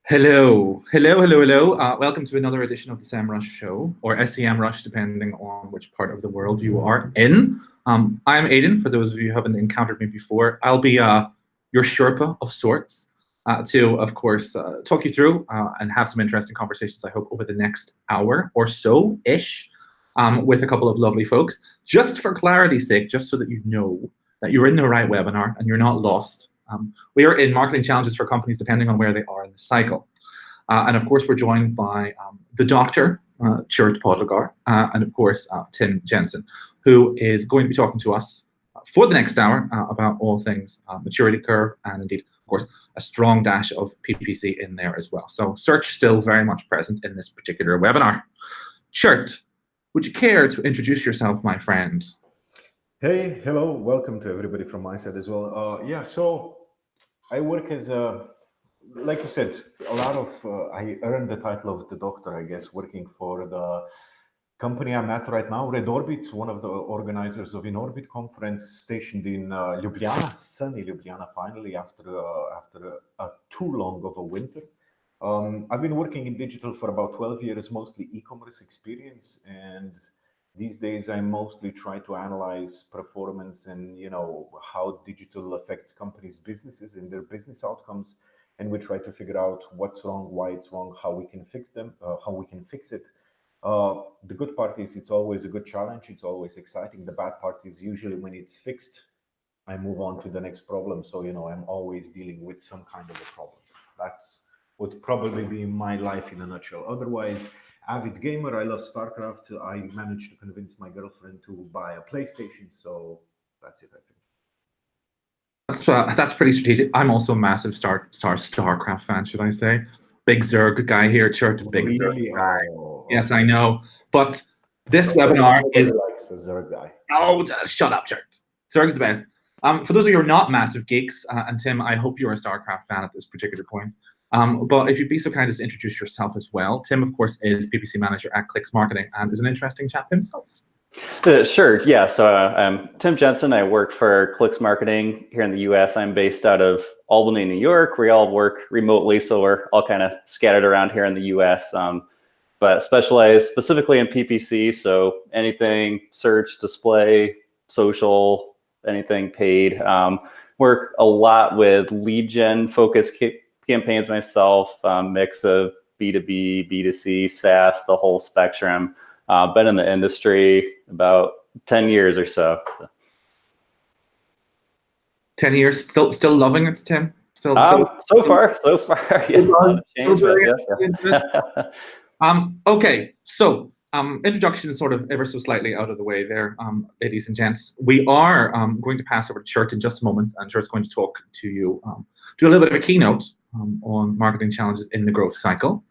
Hello. Welcome to another edition of the Semrush show, or SEMrush, depending on which part of the world you are in. I'm Aidan, for those of you who haven't encountered me before. I'll be your Sherpa of sorts to, of course, talk you through and have some interesting conversations, I hope, over the next hour or so-ish with a couple of lovely folks. Just for clarity's sake, just so that you know that you're in the right webinar and you're not lost. We are in marketing challenges for companies depending on where they are in the cycle. And of course, we're joined by the doctor, Tjert Podlegar, and of course, Tim Jensen, who is going to be talking to us for the next hour about all things maturity curve and indeed, of course, a strong dash of PPC in there as well. So search still very much present in this particular webinar. Tjert, would you care to introduce yourself, my friend? Hey, hello, welcome to everybody from my side as well. So I work as like you said, a lot of, I earned the title of the doctor, I guess, working for the company I'm at right now, Red Orbit, one of the organizers of InOrbit conference stationed in Ljubljana, sunny Ljubljana, finally, after too long of a winter. I've been working in digital for about 12 years, mostly e-commerce experience, and these days I mostly try to analyze performance and how digital affects companies' businesses and their business outcomes, and we try to figure out what's wrong, why it's wrong, how we can fix them, how we can fix it. The good part is it's always a good challenge, it's always exciting. The bad part is usually when it's fixed, I move on to the next problem. So I'm always dealing with some kind of a problem. That would probably be my life in a nutshell. Otherwise, avid gamer, I love StarCraft. I managed to convince my girlfriend to buy a PlayStation, so that's it, I think. That's pretty strategic. I'm also a massive StarCraft fan, should I say? Big Zerg guy here, Church. Big Really? Zerg guy. Oh, Yes, I know. But this webinar is. Likes a Zerg guy. Oh, shut up, Church. Zerg's the best. For those of you who are not massive geeks, and Tim, I hope you're a StarCraft fan at this particular point. But if you'd be so kind as to introduce yourself as well. Tim, of course, is PPC manager at Clicks Marketing and is an interesting chap himself. Sure. Yeah. So I'm Tim Jensen. I work for Clicks Marketing here in the US. I'm based out of Albany, New York. We all work remotely, so we're all kind of scattered around here in the US. But specialize specifically in PPC. So anything search, display, social, anything paid. Work a lot with lead gen focused campaigns myself, mix of B2B, B2C, SaaS, the whole spectrum. Been in the industry about 10 years or so. 10 years, still loving it, Tim? So far, yeah. Okay, so introduction is sort of ever so slightly out of the way there, ladies and gents. We are going to pass over to Tjert in just a moment, and Tjert's going to talk to you, do a little bit of a keynote on marketing challenges in the growth cycle.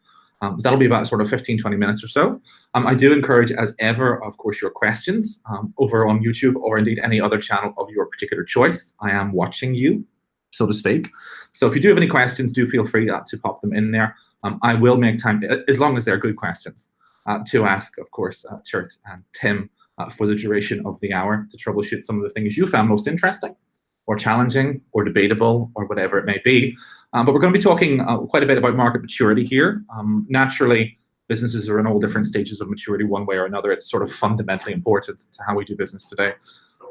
That'll be about sort of 15, 20 minutes or so. I do encourage, as ever, of course, your questions over on YouTube or indeed any other channel of your particular choice. I am watching you, so to speak. So if you do have any questions, do feel free to pop them in there. I will make time, as long as they're good questions, to ask, of course, Tjert and Tim for the duration of the hour to troubleshoot some of the things you found most interesting or challenging or debatable or whatever it may be. But we're going to be talking quite a bit about market maturity here. Naturally, businesses are in all different stages of maturity one way or another. It's sort of fundamentally important to how we do business today.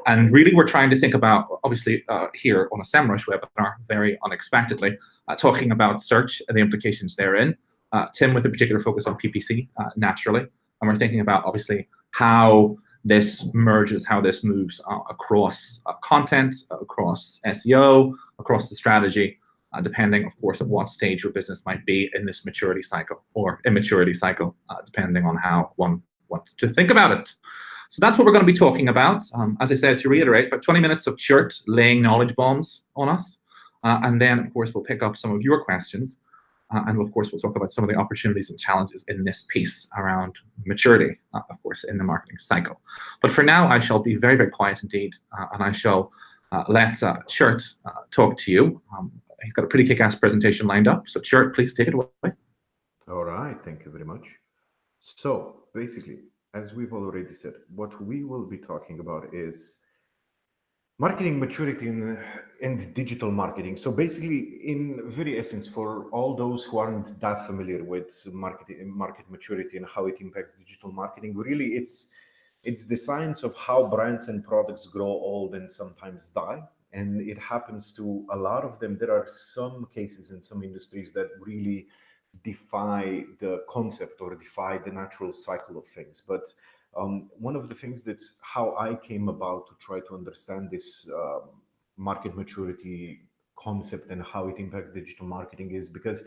And really, we're trying to think about, obviously, here on a Semrush webinar, very unexpectedly, talking about search and the implications therein. Tim with a particular focus on PPC, naturally. And we're thinking about, obviously, how this merges, how this moves across content, across SEO, across the strategy, depending, of course, at what stage your business might be in this maturity cycle or immaturity cycle, depending on how one wants to think about it. So that's what we're going to be talking about. As I said, to reiterate, about 20 minutes of Tjert laying knowledge bombs on us. And then, of course, we'll pick up some of your questions. And of course, we'll talk about some of the opportunities and challenges in this piece around maturity, of course, in the marketing cycle. But for now, I shall be very, very quiet indeed, and I shall let Tjert talk to you. He's got a pretty kick-ass presentation lined up. So Tjert, please take it away. All right, thank you very much. So basically, as we've already said, what we will be talking about is Marketing maturity and digital marketing. So basically, in very essence, for all those who aren't that familiar with market maturity and how it impacts digital marketing, really it's the science of how brands and products grow old and sometimes die. And it happens to a lot of them. There are some cases in some industries that really defy the concept or defy the natural cycle of things. But one of the things that how I came about to try to understand this market maturity concept and how it impacts digital marketing is because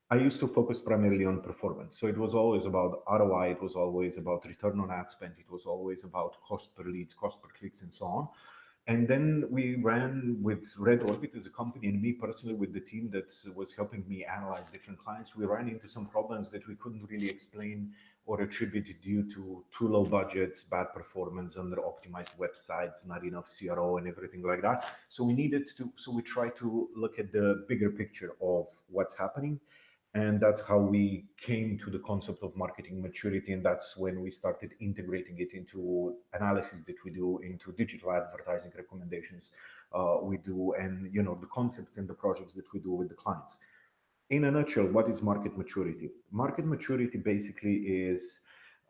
I used to focus primarily on performance. So it was always about ROI, it was always about return on ad spend, it was always about cost per leads, cost per clicks, and so on. And then we ran with Red Orbit as a company, and me personally with the team that was helping me analyze different clients. We ran into some problems that we couldn't really explain or attribute due to too low budgets, bad performance, under optimized websites, not enough CRO, and everything like that. So we tried to look at the bigger picture of what's happening, and that's how we came to the concept of marketing maturity. And that's when we started integrating it into analysis that we do, into digital advertising recommendations we do, and the concepts and the projects that we do with the clients. In a nutshell, what is market maturity? Market maturity basically is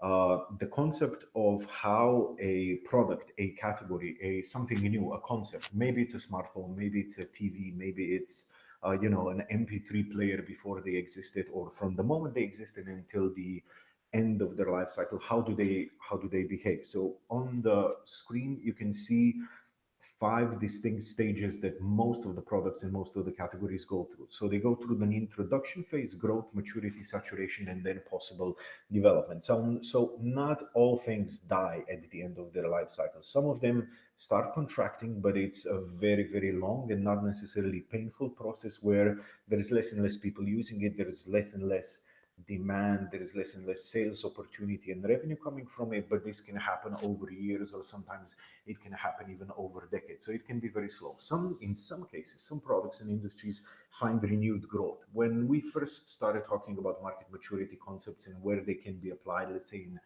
the concept of how a product, a category, a something new, a concept. Maybe it's a smartphone, maybe it's a TV, maybe it's an MP3 player before they existed, or from the moment they existed until the end of their life cycle. How do they behave? So on the screen you can see 5 distinct stages that most of the products and most of the categories go through. So they go through an introduction phase, growth, maturity, saturation, and then possible development. So not all things die at the end of their life cycle. Some of them start contracting, but it's a very, very long and not necessarily painful process where there is less and less people using it. There is less and less demand, there is less and less sales opportunity and revenue coming from it, but this can happen over years, or sometimes it can happen even over decades. So it can be very slow. In some cases, some products and industries find renewed growth. When we first started talking about market maturity concepts and where they can be applied, let's say in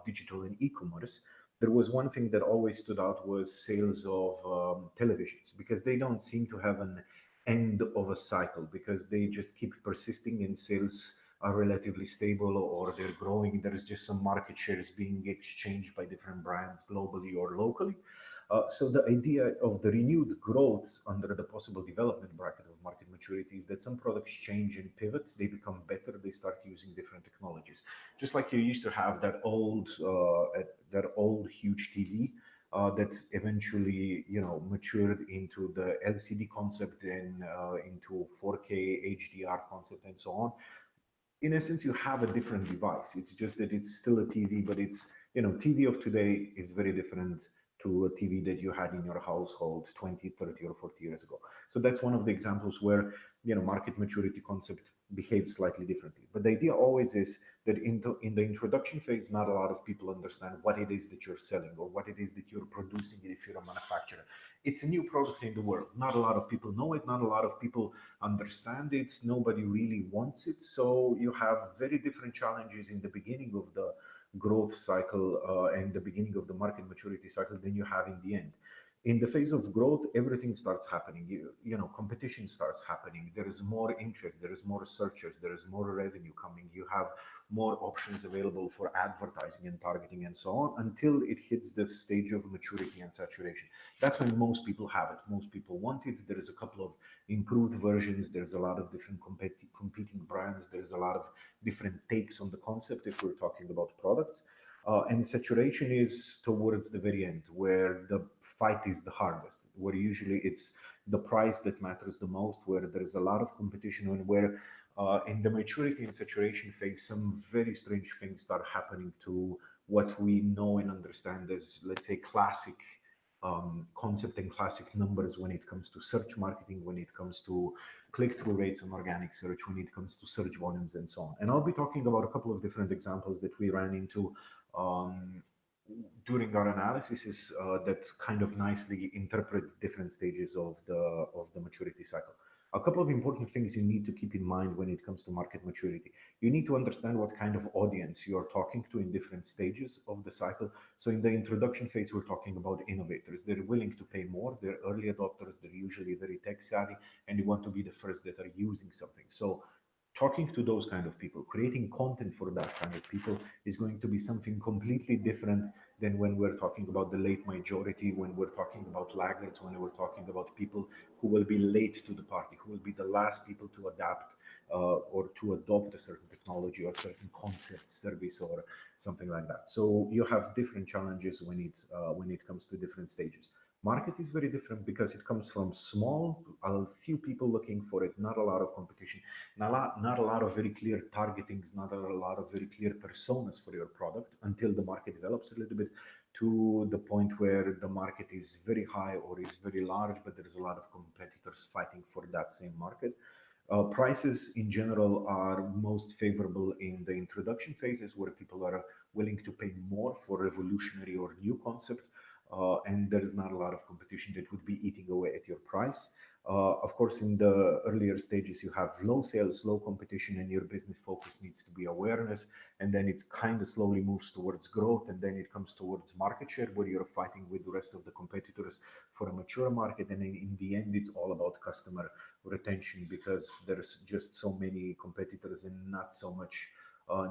digital and e-commerce, there was one thing that always stood out was sales of televisions, because they don't seem to have an end of a cycle, because they just keep persisting and sales are relatively stable or they're growing. There's just some market shares being exchanged by different brands globally or locally. So the idea of the renewed growth under the possible development bracket of market maturity is that some products change and pivot, they become better, they start using different technologies. Just like you used to have that old huge TV that eventually matured into the LCD concept and into 4K HDR concept and so on. In essence, you have a different device. It's just that it's still a TV, but it's, TV of today is very different to a TV that you had in your household 20, 30, or 40 years ago. So that's one of the examples where, market maturity concept behaves slightly differently. But the idea always is that in the introduction phase, not a lot of people understand what it is that you're selling or what it is that you're producing if you're a manufacturer. It's a new product in the world. Not a lot of people know it. Not a lot of people understand it. Nobody really wants it. So you have very different challenges in the beginning of the growth cycle and the beginning of the market maturity cycle than you have in the end. In the phase of growth, everything starts happening. Competition starts happening. There is more interest. There is more searchers. There is more revenue coming. You have more options available for advertising and targeting and so on, until it hits the stage of maturity and saturation. That's when most people have it. Most people want it. There is a couple of improved versions. There's a lot of different competing brands. There's a lot of different takes on the concept if we're talking about products. And saturation is towards the very end, where the fight is the hardest, where usually it's the price that matters the most, where there is a lot of competition, and where in the maturity and saturation phase, some very strange things start happening to what we know and understand as, let's say, classic concept and classic numbers when it comes to search marketing, when it comes to click-through rates on organic search, when it comes to search volumes and so on. And I'll be talking about a couple of different examples that we ran into during our analysis that kind of nicely interpret different stages of the maturity cycle. A couple of important things you need to keep in mind when it comes to market maturity. You need to understand what kind of audience you're talking to in different stages of the cycle. So in the introduction phase, we're talking about innovators. They're willing to pay more. They're early adopters. They're usually very tech savvy, and you want to be the first that are using something. So talking to those kind of people, creating content for that kind of people is going to be something completely different than when we're talking about the late majority, when we're talking about laggards, when we're talking about people who will be late to the party, who will be the last people to adapt or to adopt a certain technology or a certain concept, service, or something like that. So you have different challenges when it comes to different stages. Market is very different because it comes from small, a few people looking for it, not a lot of competition, not a lot of very clear targetings, not a lot of very clear personas for your product until the market develops a little bit to the point where the market is very high or is very large, but there's a lot of competitors fighting for that same market. Prices in general are most favorable in the introduction phases where people are willing to pay more for revolutionary or new concept. And there is not a lot of competition that would be eating away at your price. Of course, in the earlier stages, you have low sales, low competition, and your business focus needs to be awareness. And then it kind of slowly moves towards growth. And then it comes towards market share, where you're fighting with the rest of the competitors for a mature market. And in the end, it's all about customer retention because there's just so many competitors and not so much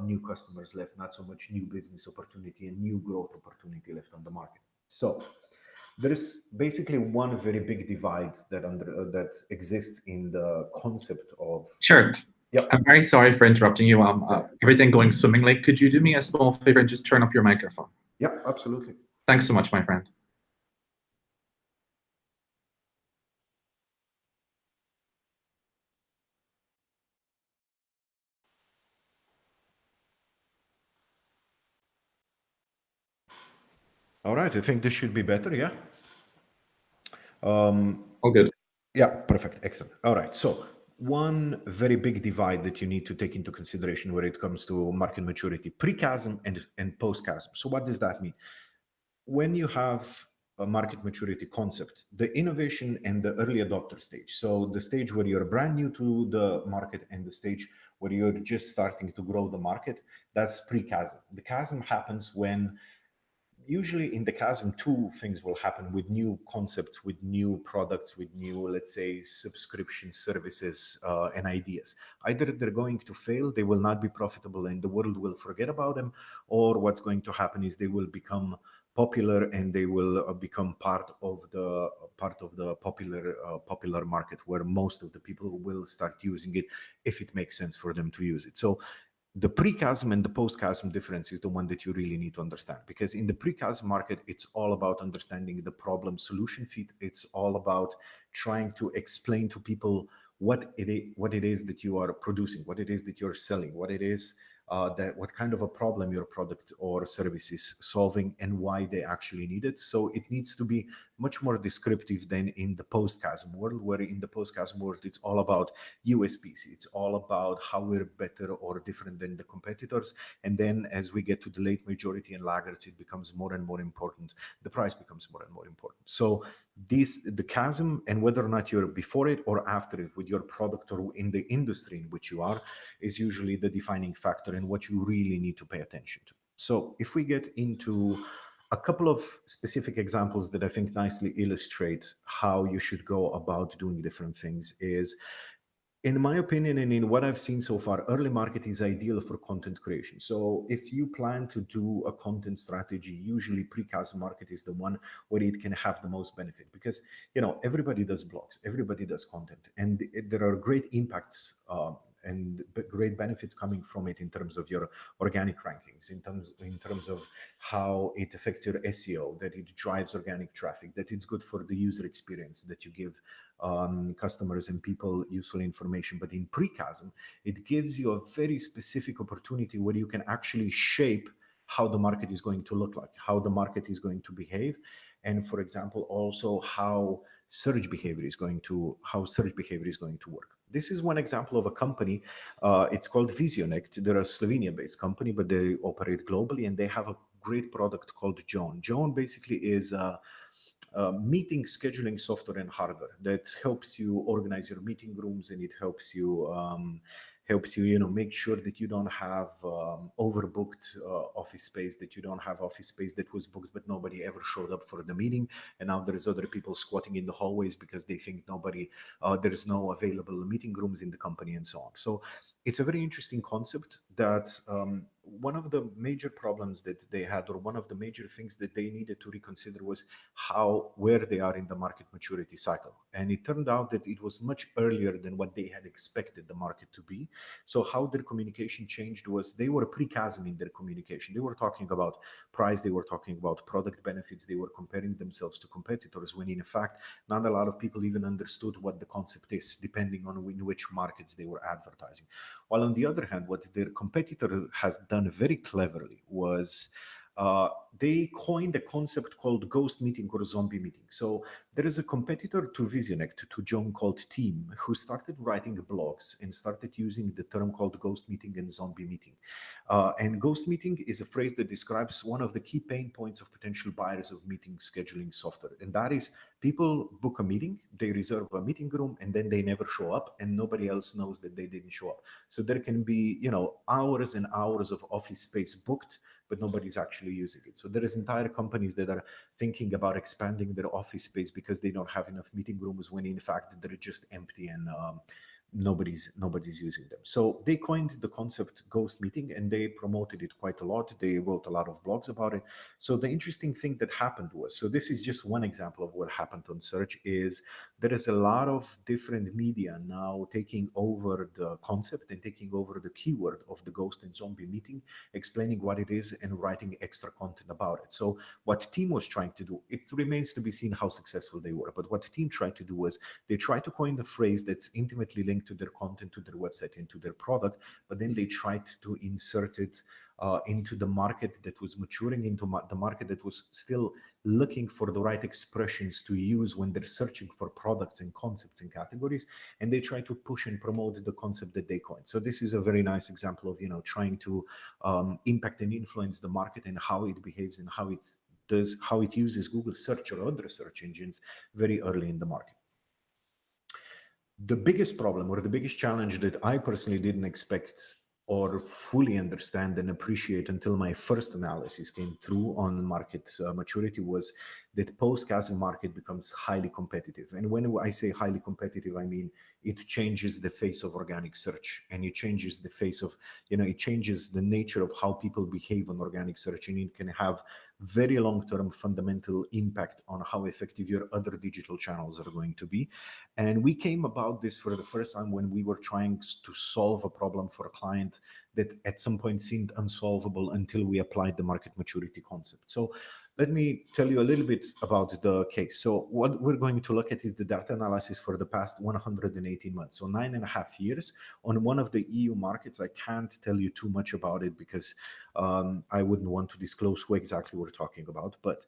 new customers left, not so much new business opportunity and new growth opportunity left on the market. So there is basically one very big divide that exists in the concept of. Sure. Yep. I'm very sorry for interrupting you. Everything going swimmingly. Could you do me a small favor and just turn up your microphone? Yeah, absolutely. Thanks so much, my friend. All right, I think this should be better, yeah? All good. Yeah, perfect, excellent. All right, so one very big divide that you need to take into consideration when it comes to market maturity, pre-chasm and post-chasm. So what does that mean? When you have a market maturity concept, the innovation and the early adopter stage, so the stage where you're brand new to the market and the stage where you're just starting to grow the market, that's pre-chasm. The chasm happens when usually in the chasm, two things will happen with new concepts, with new products, with new, let's say, subscription services and ideas. Either they're going to fail, they will not be profitable and the world will forget about them, or what's going to happen is they will become popular and they will become part of the popular market where most of the people will start using it if it makes sense for them to use it. So the pre-chasm and the post-chasm difference is the one that you really need to understand, because in the pre-chasm market, it's all about understanding the problem solution fit. It's all about trying to explain to people what it is that you are producing, what it is that you're selling, what it is what kind of a problem your product or service is solving and why they actually need it. So it needs to be much more descriptive than in the post-chasm world, where in the post-chasm world, it's all about USPs. It's all about how we're better or different than the competitors. And then as we get to the late majority and laggards, it becomes more and more important. The price becomes more and more important. So the chasm, and whether or not you're before it or after it with your product or in the industry in which you are, is usually the defining factor and what you really need to pay attention to. So if we get into a couple of specific examples that I think nicely illustrate how you should go about doing different things is, in my opinion and in what I've seen so far, early market is ideal for content creation. So if you plan to do a content strategy, usually pre-chasm market is the one where it can have the most benefit, because everybody does blogs, everybody does content, and there are great impacts and great benefits coming from it in terms of your organic rankings, in terms of how it affects your SEO, that it drives organic traffic, that it's good for the user experience, that you give customers and people useful information. But in pre-chasm, it gives you a very specific opportunity where you can actually shape how the market is going to look like, how the market is going to behave, and for example, also how search behavior is going to work. This is one example of a company. It's called Visionect. They're a Slovenia-based company, but they operate globally, and they have a great product called Joan. Joan basically is meeting scheduling software and hardware that helps you organize your meeting rooms, and it helps you make sure that you don't have overbooked office space, that you don't have office space that was booked but nobody ever showed up for the meeting, and now there's other people squatting in the hallways because they think there's no available meeting rooms in the company, and so on. So it's a very interesting concept that one of the major problems that they had, or one of the major things that they needed to reconsider, was where they are in the market maturity cycle. And it turned out that it was much earlier than what they had expected the market to be. So how their communication changed was they were pre-chasm in their communication. They were talking about price, they were talking about product benefits, they were comparing themselves to competitors, when in fact, not a lot of people even understood what the concept is, depending on in which markets they were advertising. While on the other hand, what their competitor has done very cleverly was they coined a concept called ghost meeting or zombie meeting. So there is a competitor to Visionect, to John, called Team, who started writing blogs and started using the term called ghost meeting and zombie meeting. And ghost meeting is a phrase that describes one of the key pain points of potential buyers of meeting scheduling software. And that is, people book a meeting, they reserve a meeting room, and then they never show up, and nobody else knows that they didn't show up. So there can be, hours and hours of office space booked, but nobody's actually using it. So there is entire companies that are thinking about expanding their office space because they don't have enough meeting rooms, when in fact they're just empty and nobody's using them. So they coined the concept ghost meeting, and they promoted it quite a lot. They wrote a lot of blogs about it. So the interesting thing that happened was, so this is just one example of what happened on search, is there is a lot of different media now taking over the concept and taking over the keyword of the ghost and zombie meeting, explaining what it is and writing extra content about it. So what Team was trying to do, it remains to be seen how successful they were, but what Team tried to do was they tried to coin the phrase that's intimately linked to their content, to their website, and to their product, but then they tried to insert it into the market that was maturing, into the market that was still looking for the right expressions to use when they're searching for products and concepts and categories, and they try to push and promote the concept that they coined. So this is a very nice example of trying to impact and influence the market and how it behaves and how it uses Google search or other search engines very early in the market. The biggest problem, or the biggest challenge, that I personally didn't expect or fully understand and appreciate until my first analysis came through on market maturity, was that post-chasm market becomes highly competitive. And when I say highly competitive, I mean it changes the face of organic search, and it changes the face of, it changes the nature of how people behave on organic search, and it can have very long-term fundamental impact on how effective your other digital channels are going to be. And we came about this for the first time when we were trying to solve a problem for a client that at some point seemed unsolvable until we applied the market maturity concept. So let me tell you a little bit about the case. So what we're going to look at is the data analysis for the past 118 months, so 9.5 years on one of the EU markets. I can't tell you too much about it because I wouldn't want to disclose who exactly we're talking about. But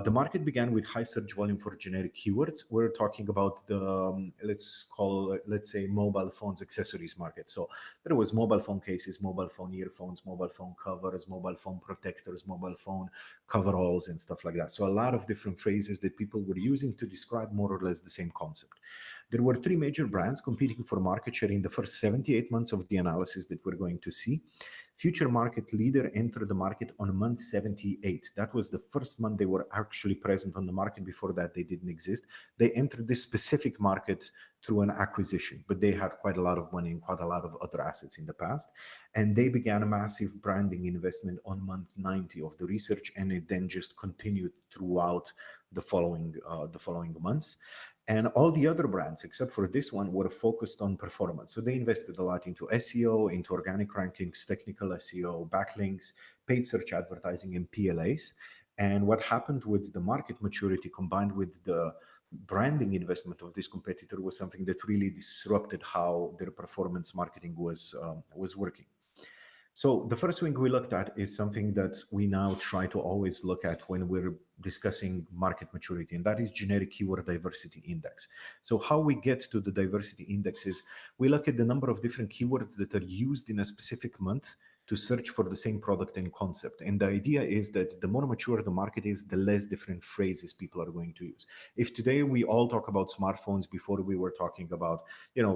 the market began with high search volume for generic keywords. We're talking about the, let's say mobile phones accessories market. So there was mobile phone cases, mobile phone earphones, mobile phone covers, mobile phone protectors, mobile phone coveralls, and stuff like that. So a lot of different phrases that people were using to describe more or less the same concept. There were three major brands competing for market share in the first 78 months of the analysis that we're going to see. Future market leader entered the market on month 78. That was the first month they were actually present on the market. Before that, they didn't exist. They entered this specific market through an acquisition, but they had quite a lot of money and quite a lot of other assets in the past. And they began a massive branding investment on month 90 of the research, and it then just continued throughout the following months. And all the other brands, except for this one, were focused on performance. So they invested a lot into SEO, into organic rankings, technical SEO, backlinks, paid search advertising, and PLAs. And what happened with the market maturity combined with the branding investment of this competitor was something that really disrupted how their performance marketing was working. So the first thing we looked at is something that we now try to always look at when we're discussing market maturity, and that is generic keyword diversity index. So how we get to the diversity index is we look at the number of different keywords that are used in a specific month to search for the same product and concept. And the idea is that the more mature the market is, the less different phrases people are going to use. If today we all talk about smartphones, before we were talking about,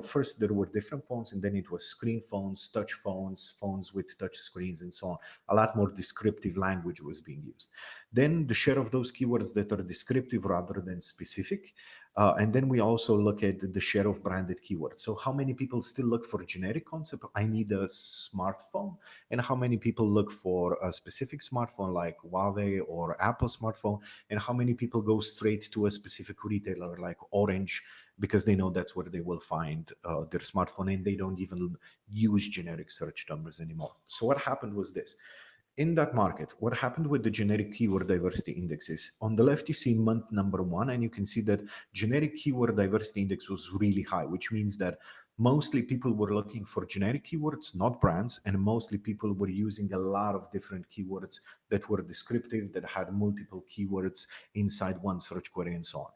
first there were different phones, and then it was screen phones, touch phones, phones with touch screens, and so on. A lot more descriptive language was being used. Then the share of those keywords that are descriptive rather than specific. And then we also look at the share of branded keywords. So how many people still look for generic concept, I need a smartphone, and how many people look for a specific smartphone like Huawei or Apple smartphone, and how many people go straight to a specific retailer like Orange because they know that's where they will find their smartphone, and they don't even use generic search numbers anymore. So what happened was this. In that market, what happened with the generic keyword diversity indexes? On the left, you see month number 1, and you can see that generic keyword diversity index was really high, which means that mostly people were looking for generic keywords, not brands, and mostly people were using a lot of different keywords that were descriptive, that had multiple keywords inside one search query, and so on.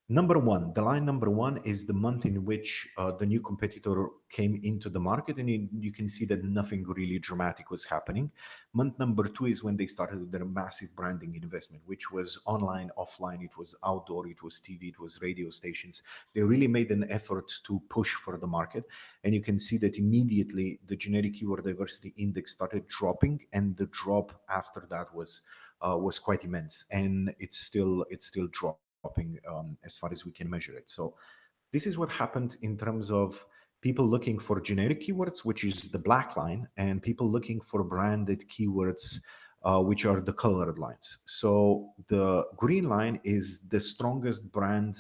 Number 1, the line number 1 is the month in which the new competitor came into the market, and you can see that nothing really dramatic was happening. Month number 2 is when they started their massive branding investment, which was online, offline, it was outdoor, it was TV, it was radio stations. They really made an effort to push for the market, and you can see that immediately the generic keyword diversity index started dropping, and the drop after that was quite immense, and it's still dropping as far as we can measure it. So this is what happened in terms of people looking for generic keywords, which is the black line, and people looking for branded keywords, which are the colored lines. So the green line is the strongest brand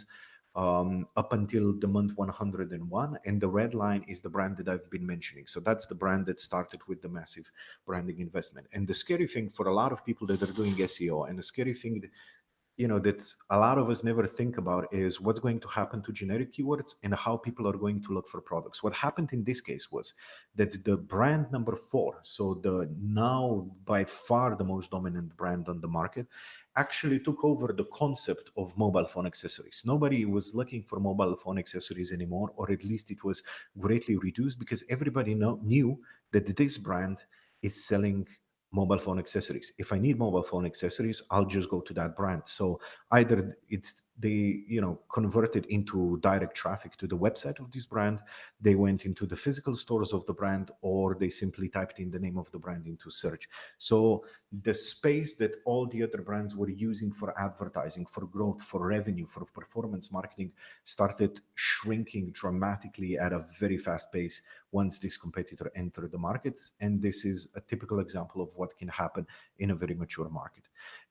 up until the month 101, and the red line is the brand that I've been mentioning. So that's the brand that started with the massive branding investment. And the scary thing for a lot of people that are doing SEO, and the scary thing that a lot of us never think about, is what's going to happen to generic keywords and how people are going to look for products. What happened in this case was that the brand number 4, so the now by far the most dominant brand on the market, actually took over the concept of mobile phone accessories. Nobody was looking for mobile phone accessories anymore, or at least it was greatly reduced, because everybody knew that this brand is selling mobile phone accessories. If I need mobile phone accessories, I'll just go to that brand. So either they converted into direct traffic to the website of this brand, they went into the physical stores of the brand, or they simply typed in the name of the brand into search. So the space that all the other brands were using for advertising, for growth, for revenue, for performance marketing started shrinking dramatically at a very fast pace once this competitor entered the market. And this is a typical example of what can happen in a very mature market.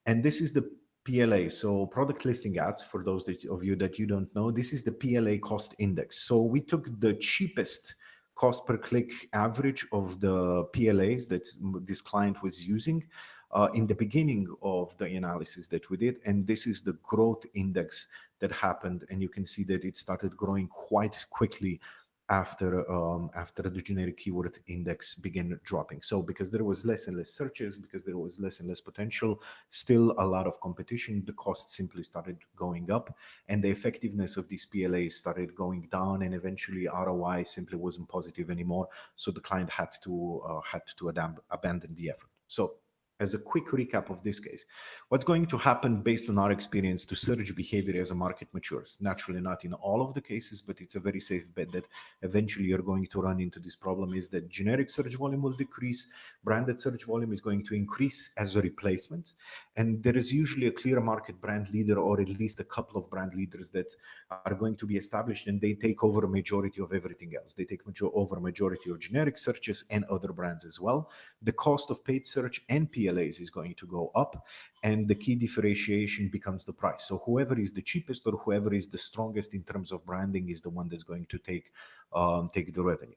And this is the PLA, so product listing ads. For those of you that you don't know, this is the PLA cost index. So we took the cheapest cost per click average of the PLAs that this client was using in the beginning of the analysis that we did, and this is the growth index that happened, and you can see that it started growing quite quickly after the generic keyword index began dropping. So because there was less and less searches, because there was less and less potential, still a lot of competition, the cost simply started going up, and the effectiveness of these PLAs started going down, and eventually ROI simply wasn't positive anymore. So the client had to abandon the effort. So as a quick recap of this case, what's going to happen based on our experience to search behavior as a market matures? Naturally, not in all of the cases, but it's a very safe bet that eventually you're going to run into this problem, is that generic search volume will decrease, branded search volume is going to increase as a replacement, and there is usually a clear market brand leader, or at least a couple of brand leaders that are going to be established, and they take over a majority of everything else. They take over a majority of generic searches and other brands as well. The cost of paid search and PLAs is going to go up, and the key differentiation becomes the price. So whoever is the cheapest or whoever is the strongest in terms of branding is the one that's going to take the revenue.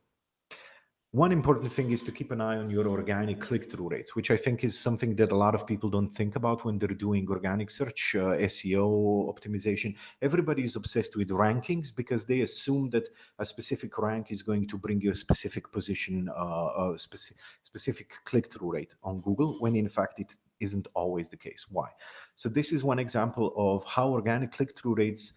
One important thing is to keep an eye on your organic click-through rates, which I think is something that a lot of people don't think about when they're doing organic search, SEO optimization. Everybody is obsessed with rankings because they assume that a specific rank is going to bring you a specific position, a specific click-through rate on Google, when in fact it isn't always the case. Why? So this is one example of how organic click-through rates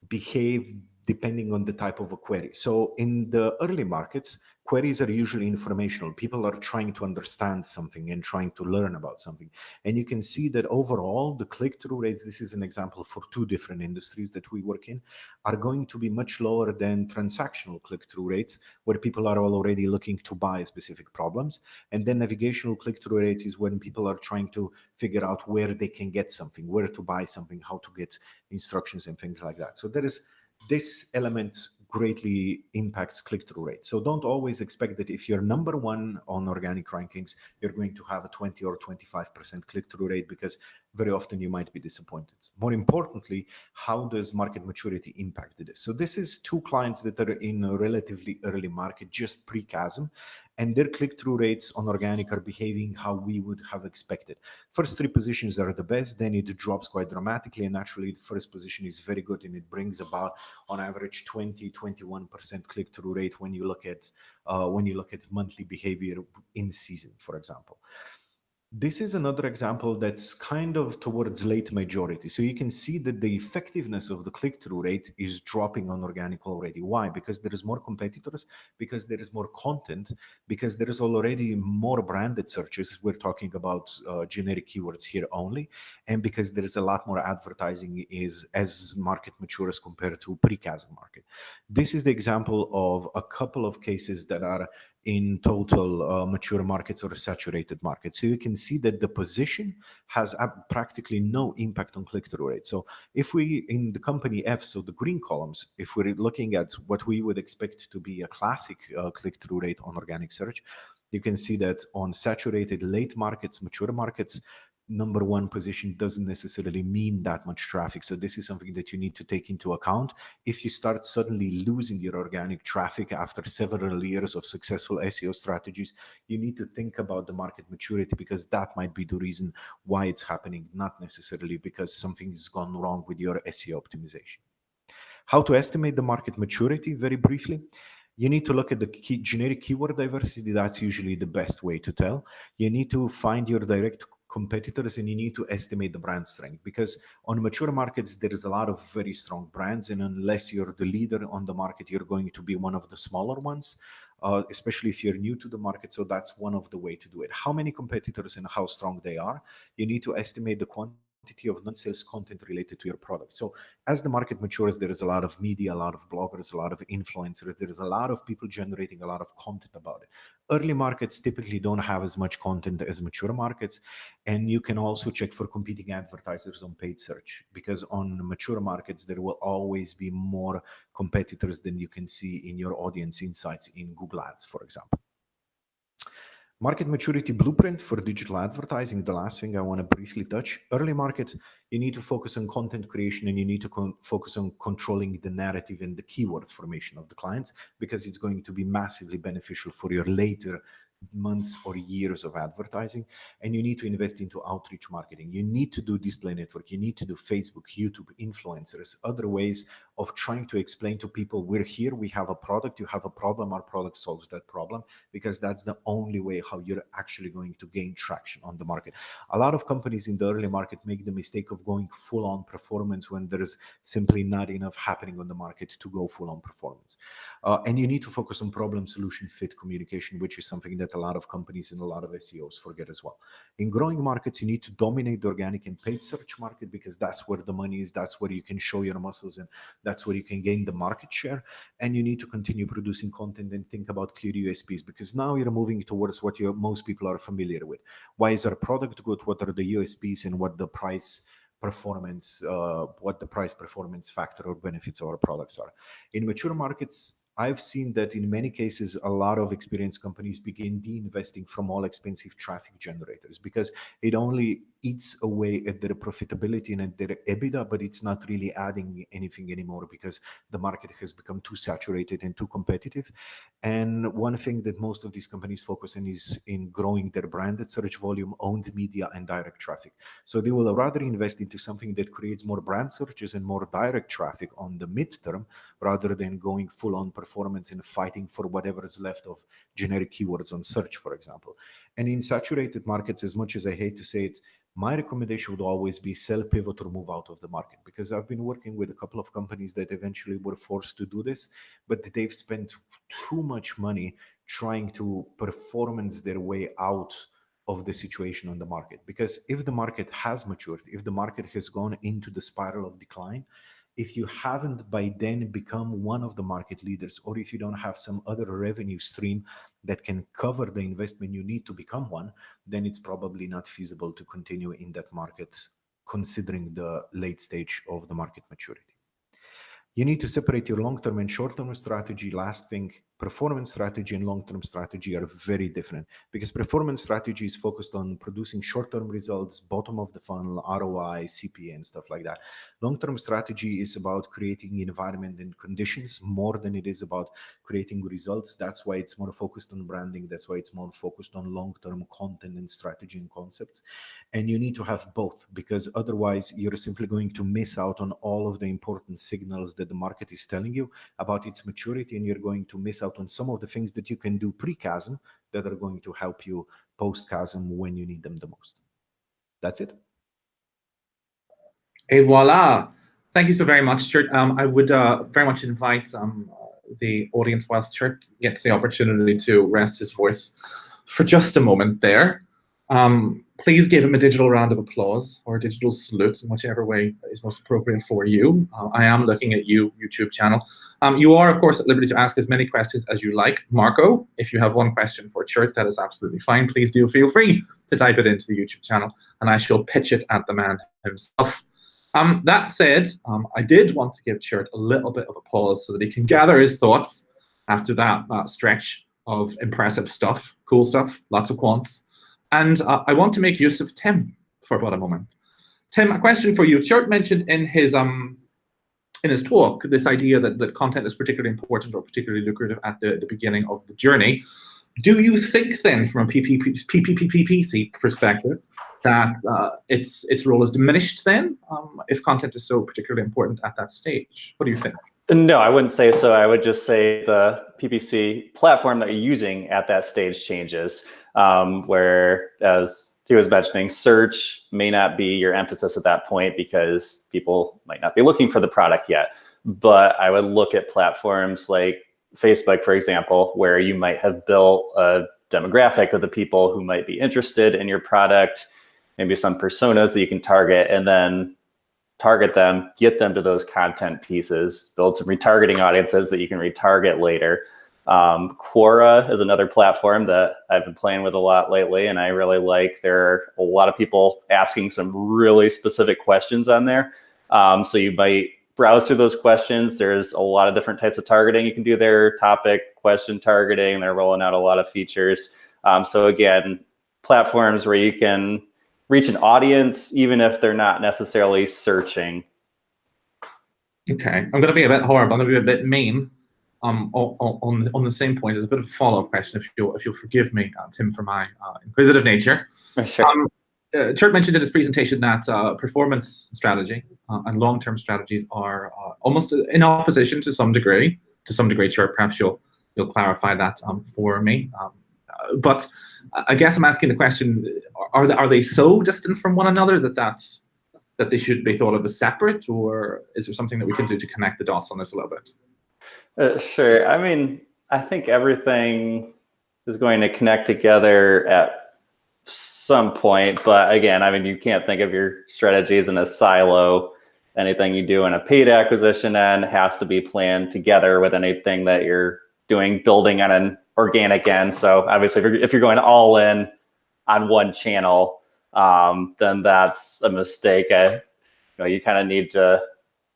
behave depending on the type of a query. So in the early markets, queries are usually informational. People are trying to understand something and trying to learn about something. And you can see that overall, the click-through rates, this is an example for two different industries that we work in, are going to be much lower than transactional click-through rates, where people are already looking to buy specific problems. And then navigational click-through rates is when people are trying to figure out where they can get something, where to buy something, how to get instructions and things like that. So there is this element greatly impacts click-through rate. So don't always expect that if you're number one on organic rankings, you're going to have a 20 or 25% click-through rate, because very often you might be disappointed. More importantly, how does market maturity impact this? So this is two clients that are in a relatively early market, just pre-chasm, and their click-through rates on organic are behaving how we would have expected. First three positions are the best, then it drops quite dramatically, and naturally the first position is very good, and it brings about on average 20-21% click-through rate when you look at monthly behavior in season, for example. This is another example that's kind of towards late majority. So you can see that the effectiveness of the click-through rate is dropping on organic already. Why? Because there is more competitors, because there is more content, because there is already more branded searches. We're talking about generic keywords here only, and because there is a lot more advertising as market matures compared to pre-chasm market. This is the example of a couple of cases that are in total mature markets or saturated markets. So you can see that the position has practically no impact on click-through rate. So if we, in the company F, so the green columns, if we're looking at what we would expect to be a classic click-through rate on organic search, you can see that on saturated late markets, mature markets, number one position doesn't necessarily mean that much traffic. So this is something that you need to take into account. If you start suddenly losing your organic traffic after several years of successful SEO strategies, you need to think about the market maturity, because that might be the reason why it's happening, not necessarily because something has gone wrong with your SEO optimization. How to estimate the market maturity? Very briefly, you need to look at the generic keyword diversity. That's usually the best way to tell. You need to find your direct competitors, and you need to estimate the brand strength, because on mature markets there is a lot of very strong brands, and unless you're the leader on the market, you're going to be one of the smaller ones, especially if you're new to the market. So that's one of the way to do it. How many competitors and how strong they are? You need to estimate the quantity of non-sales content related to your product. So as the market matures, there is a lot of media, a lot of bloggers, a lot of influencers. There is a lot of people generating a lot of content about it. Early markets typically don't have as much content as mature markets. And you can also check for competing advertisers on paid search, because on mature markets, there will always be more competitors than you can see in your audience insights in Google Ads, for example. Market maturity blueprint for digital advertising, the last thing I want to briefly touch. Early market, you need to focus on content creation, and you need to focus on controlling the narrative and the keyword formation of the clients, because it's going to be massively beneficial for your later months or years of advertising. And you need to invest into outreach marketing. You need to do display network. You need to do Facebook, YouTube, influencers, other ways of trying to explain to people, we're here, we have a product, you have a problem, our product solves that problem, because that's the only way how you're actually going to gain traction on the market. A lot of companies in the early market make the mistake of going full on performance when there is simply not enough happening on the market to go full on performance. And you need to focus on problem solution fit communication, which is something that a lot of companies and a lot of SEOs forget as well. In growing markets, you need to dominate the organic and paid search market, because that's where the money is, that's where you can show your muscles, and that's where you can gain the market share. And you need to continue producing content and think about clear USPs, because now you're moving towards what most people are familiar with. Why is our product good? What are the USPs, and what the price performance factor or benefits of our products are. In mature markets, I've seen that in many cases, a lot of experienced companies begin de-investing from all expensive traffic generators, because it only eats away at their profitability and at their EBITDA, but it's not really adding anything anymore, because the market has become too saturated and too competitive. And one thing that most of these companies focus on is in growing their branded search volume, owned media, and direct traffic. So they will rather invest into something that creates more brand searches and more direct traffic on the midterm, rather than going full on performance and fighting for whatever is left of generic keywords on search, for example. And in saturated markets, as much as I hate to say it, my recommendation would always be sell, pivot, or move out of the market, because I've been working with a couple of companies that eventually were forced to do this, but they've spent too much money trying to performance their way out of the situation on the market. Because if the market has matured, if the market has gone into the spiral of decline, if you haven't by then become one of the market leaders, or if you don't have some other revenue stream that can cover the investment you need to become one, then it's probably not feasible to continue in that market, considering the late stage of the market maturity. You need to separate your long-term and short-term strategy. Last thing, performance strategy and long-term strategy are very different, because performance strategy is focused on producing short-term results, bottom of the funnel, ROI, CPA, and stuff like that. Long-term strategy is about creating environment and conditions more than it is about creating results. That's why it's more focused on branding. That's why it's more focused on long-term content and strategy and concepts. And you need to have both, because otherwise you're simply going to miss out on all of the important signals that the market is telling you about its maturity, and you're going to miss out on some of the things that you can do pre-chasm that are going to help you post-chasm when you need them the most. That's it. Et voila. Thank you so very much, Chert. I would very much invite the audience, whilst Chert gets the opportunity to rest his voice for just a moment there. Please give him a digital round of applause, or a digital salute, in whichever way is most appropriate for you. I am looking at you, YouTube channel. You are, of course, at liberty to ask as many questions as you like. Marco, if you have one question for Chert, that is absolutely fine. Please do feel free to type it into the YouTube channel, and I shall pitch it at the man himself. That said, I did want to give Chert a little bit of a pause so that he can gather his thoughts after that stretch of impressive stuff, cool stuff, lots of quants. And I want to make use of Tim for about a moment. Tim, a question for you. Chert mentioned in his talk this idea that content is particularly important or particularly lucrative at the beginning of the journey. Do you think then, from a PPC perspective, that its role is diminished then, if content is so particularly important at that stage? What do you think? No, I wouldn't say so. I would just say the PPC platform that you're using at that stage changes, where, as he was mentioning, search may not be your emphasis at that point because people might not be looking for the product yet. But I would look at platforms like Facebook, for example, where you might have built a demographic of the people who might be interested in your product, maybe some personas that you can target, and then target them, get them to those content pieces, build some retargeting audiences that you can retarget later. Quora is another platform that I've been playing with a lot lately, and I really like. There are a lot of people asking some really specific questions on there. So you might browse through those questions. There's a lot of different types of targeting you can do there, topic, question targeting. They're rolling out a lot of features. So again, platforms where you can reach an audience, even if they're not necessarily searching. Okay, I'm going to be a bit horrible. I'm going to be a bit mean on the same point. As a bit of a follow-up question, if you'll forgive me, Tim, for my inquisitive nature. Sure. Chert mentioned in his presentation that performance strategy and long-term strategies are almost in opposition to some degree. Chert, perhaps you'll clarify that for me. But I guess I'm asking the question: are they so distant from one another that they should be thought of as separate, or is there something that we can do to connect the dots on this a little bit? Sure. I mean, I think everything is going to connect together at some point. But again, I mean, you can't think of your strategies in a silo. Anything you do in a paid acquisition end has to be planned together with anything that you're doing, building on an organic end. So obviously, if you're going all in on one channel, then that's a mistake. You kind of need to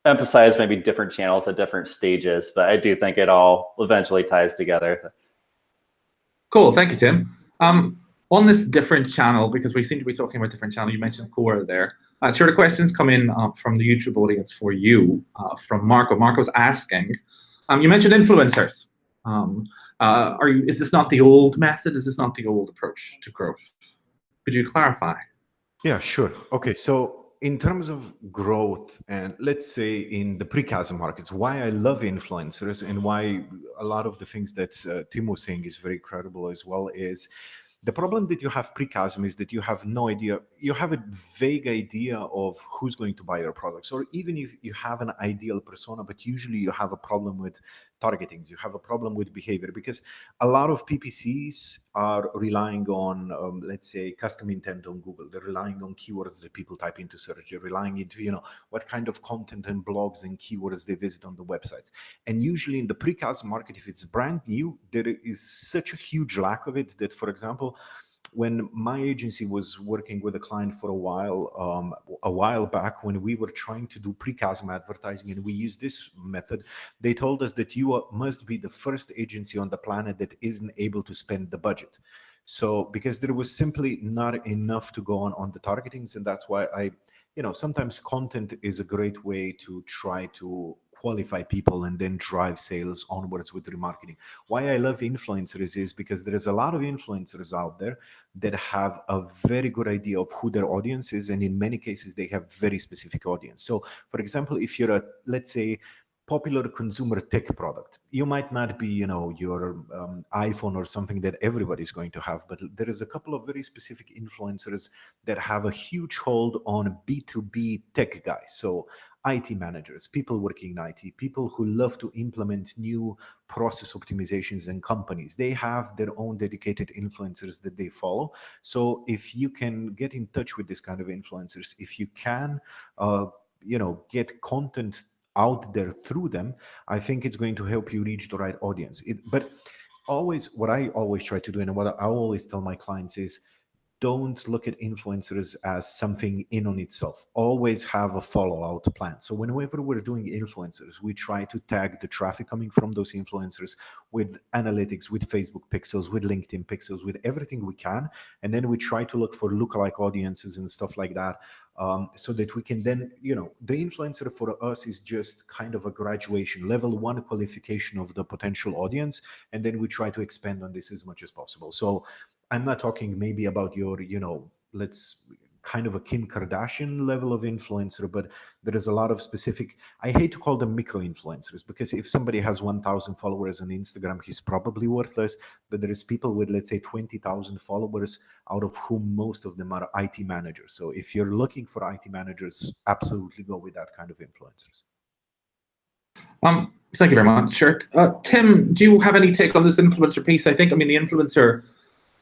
emphasize maybe different channels at different stages, but I do think it all eventually ties together. Cool, thank you, Tim. On this different channel, because we seem to be talking about different channel, you mentioned Quora there. Sure, the questions come in from the YouTube audience for you, from Marco. Marco's asking, you mentioned influencers. Is this not the old method? Is this not the old approach to growth? Could you clarify? Yeah, sure. Okay, so in terms of growth, and let's say in the pre-chasm markets, why I love influencers and why a lot of the things that Tim was saying is very credible as well is The problem that you have pre-chasm is that you have no idea, you have a vague idea of who's going to buy your products, or even if you have an ideal persona, but usually you have a problem with targeting, you have a problem with behavior, because a lot of PPCs are relying on, let's say, custom intent on Google. They're relying on keywords that people type into search. They're relying into, what kind of content and blogs and keywords they visit on the websites. And usually in the precast market, if it's brand new, there is such a huge lack of it that, for example, when my agency was working with a client for a while back, when we were trying to do pre-chasm advertising and we used this method, they told us that you must be the first agency on the planet that isn't able to spend the budget. So because there was simply not enough to go on the targetings, and that's why sometimes content is a great way to try to qualify people and then drive sales onwards with remarketing. Why I love influencers is because there is a lot of influencers out there that have a very good idea of who their audience is, and in many cases they have very specific audience. So for example, if you're a, let's say, popular consumer tech product, you might not be your iPhone or something that everybody's going to have, but there is a couple of very specific influencers that have a huge hold on B2B tech guys. So IT managers, people working in IT, people who love to implement new process optimizations in companies. They have their own dedicated influencers that they follow. So if you can get in touch with this kind of influencers, if you can get content out there through them, I think it's going to help you reach the right audience. But always, what I always try to do and what I always tell my clients is, don't look at influencers as something in on itself. Always have a follow-out plan. So whenever we're doing influencers, we try to tag the traffic coming from those influencers with analytics, with Facebook pixels, with LinkedIn pixels, with everything we can. And then we try to look for lookalike audiences and stuff like that, so that we can then, the influencer for us is just kind of a graduation, level 1 qualification of the potential audience. And then we try to expand on this as much as possible. So I'm not talking maybe about your, let's kind of a Kim Kardashian level of influencer, but there is a lot of specific, I hate to call them micro influencers, because if somebody has 1,000 followers on Instagram, he's probably worthless. But there is people with, let's say, 20,000 followers, out of whom most of them are IT managers. So if you're looking for IT managers, absolutely go with that kind of influencers. Thank you very much, Shirt. Tim, do you have any take on this influencer piece?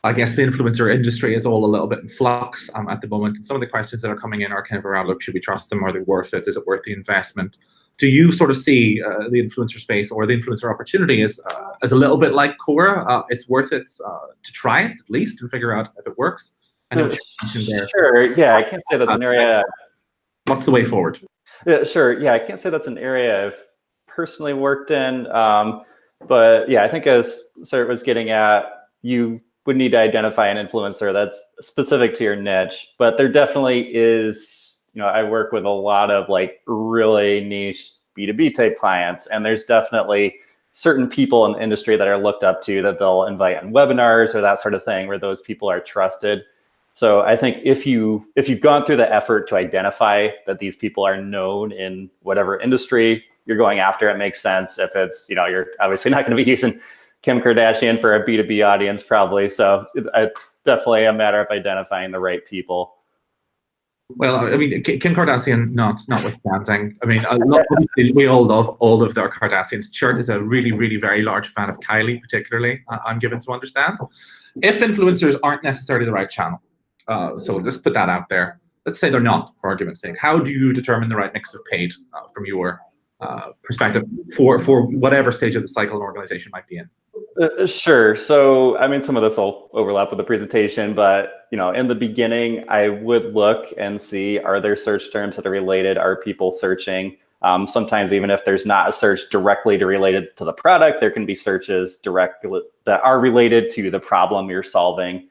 I guess the influencer industry is all a little bit in flux at the moment. And some of the questions that are coming in are kind of around, look, should we trust them? Are they worth it? Is it worth the investment? Do you sort of see the influencer space or the influencer opportunity as a little bit like Quora? It's worth it to try it at least and figure out if it works? I know what you mentioned there. Sure, yeah, I can't say that's an area. What's the way forward? Yeah, sure, yeah, I can't say that's an area I've personally worked in. But yeah, I think as Sir was getting at, you would need to identify an influencer that's specific to your niche. But there definitely is, I work with a lot of like really niche B2B type clients, and there's definitely certain people in the industry that are looked up to that they'll invite on webinars or that sort of thing, where those people are trusted. So I think if you've gone through the effort to identify that these people are known in whatever industry you're going after, it makes sense. If it's, you're obviously not going to be using Kim Kardashian for a B2B audience, probably. So it's definitely a matter of identifying the right people. Well, I mean, Kim Kardashian, notwithstanding. I mean, obviously we all love all of their Kardashians. Chert is a really, really very large fan of Kylie, particularly, I'm given to understand. If influencers aren't necessarily the right channel, so just put that out there. Let's say they're not, for argument's sake. How do you determine the right mix of paid from your perspective for whatever stage of the cycle an organization might be in? Sure. So, I mean, some of this will overlap with the presentation, but, in the beginning, I would look and see, are there search terms that are related? Are people searching? Sometimes even if there's not a search directly related to the product, there can be searches directly that are related to the problem you're solving.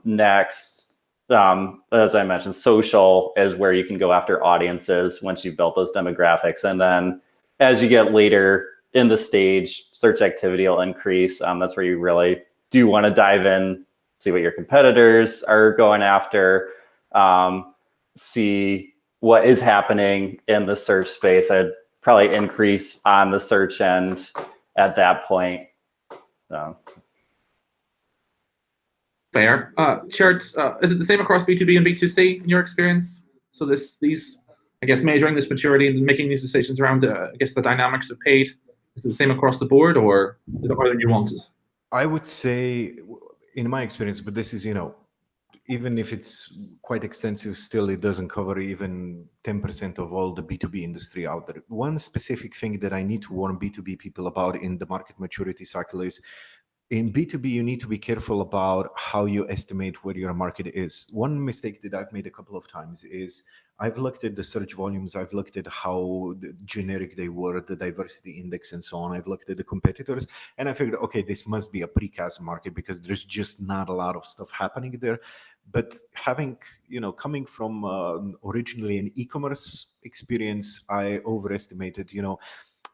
Next, as I mentioned, social is where you can go after audiences once you've built those demographics. And then as you get later in the stage, search activity will increase. That's where you really do want to dive in, see what your competitors are going after, see what is happening in the search space. I'd probably increase on the search end at that point. So. Fair. Chert, is it the same across B2B and B2C in your experience? So these, I guess, measuring this maturity and making these decisions around, I guess, the dynamics of paid, is it the same across the board, or are there nuances? I would say, in my experience, but this is, even if it's quite extensive, still it doesn't cover even 10% of all the B2B industry out there. One specific thing that I need to warn B2B people about in the market maturity cycle is, in B2B, you need to be careful about how you estimate where your market is. One mistake that I've made a couple of times is I've looked at the search volumes, I've looked at how generic they were, the diversity index and so on. I've looked at the competitors and I figured, okay, this must be a precast market because there's just not a lot of stuff happening there. But having, coming from originally an e-commerce experience, I overestimated,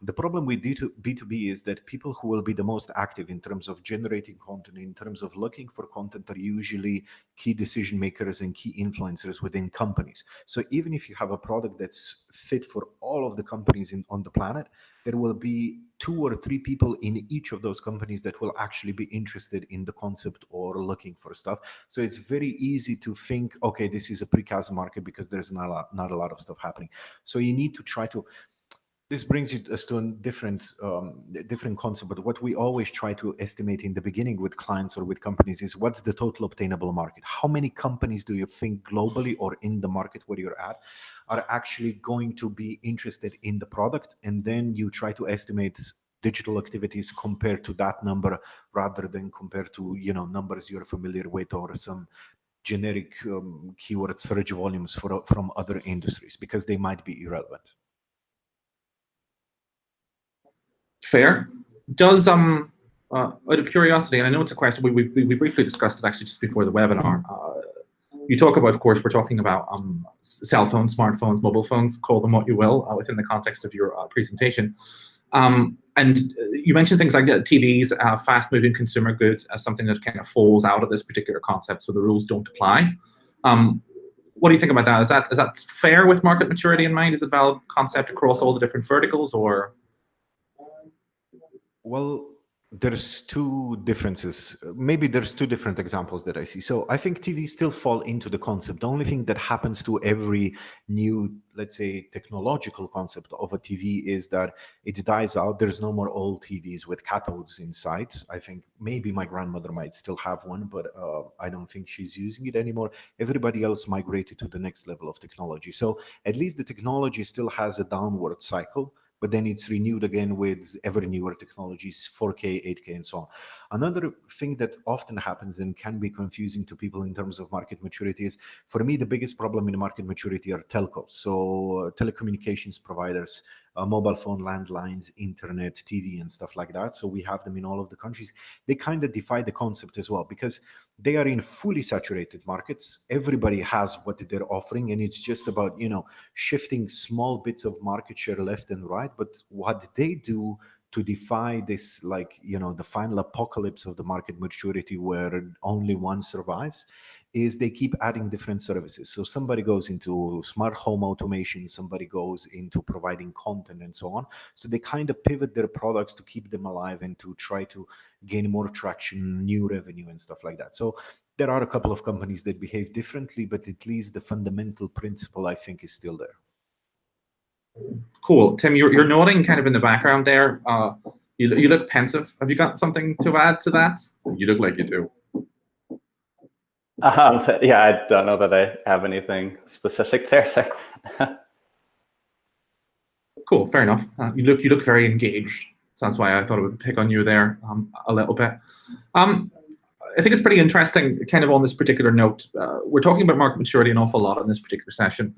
the problem with B2B is that people who will be the most active in terms of generating content, in terms of looking for content, are usually key decision makers and key influencers within companies. So even if you have a product that's fit for all of the companies on the planet, there will be 2 or 3 people in each of those companies that will actually be interested in the concept or looking for stuff. So it's very easy to think, okay, this is a precast market because there's not a lot of stuff happening. So you need to try to. This brings us to a different concept, but what we always try to estimate in the beginning with clients or with companies is what's the total obtainable market? How many companies do you think globally or in the market where you're at are actually going to be interested in the product? And then you try to estimate digital activities compared to that number rather than compared to, numbers you're familiar with or some generic keyword search volumes from other industries, because they might be irrelevant. Fair. Does out of curiosity, and I know it's a question we briefly discussed it actually just before the webinar. You talk about, of course, we're talking about cell phones, smartphones, mobile phones, call them what you will, within the context of your presentation. And you mentioned things like TVs, fast-moving consumer goods, as something that kind of falls out of this particular concept, so the rules don't apply. What do you think about that? Is that fair with market maturity in mind? Is it a valid concept across all the different verticals, or? Well, there's 2 differences. Maybe there's 2 different examples that I see. So I think TV still fall into the concept. The only thing that happens to every new, let's say, technological concept of a TV is that it dies out. There's no more old TVs with cathodes inside. I think maybe my grandmother might still have one, but I don't think she's using it anymore. Everybody else migrated to the next level of technology. So at least the technology still has a downward cycle, but then it's renewed again with ever newer technologies, 4K, 8K, and so on. Another thing that often happens and can be confusing to people in terms of market maturity is, for me, the biggest problem in market maturity are telcos. So telecommunications providers, mobile phone, landlines, internet, TV, and stuff like that. So we have them in all of the countries. They kind of defy the concept as well, because they are in fully saturated markets. Everybody has what they're offering, and it's just about, shifting small bits of market share left and right. But what they do to defy this, the final apocalypse of the market maturity where only one survives, is they keep adding different services. So somebody goes into smart home automation, somebody goes into providing content and so on. So they kind of pivot their products to keep them alive and to try to gain more traction, new revenue and stuff like that. So there are a couple of companies that behave differently, but at least the fundamental principle, I think, is still there. Cool. Tim, you're nodding kind of in the background there. You look pensive. Have you got something to add to that? You look like you do. Yeah, I don't know that I have anything specific there. So. Cool, fair enough. You look very engaged. So that's why I thought I would pick on you there a little bit. I think it's pretty interesting, kind of on this particular note. We're talking about market maturity an awful lot in this particular session.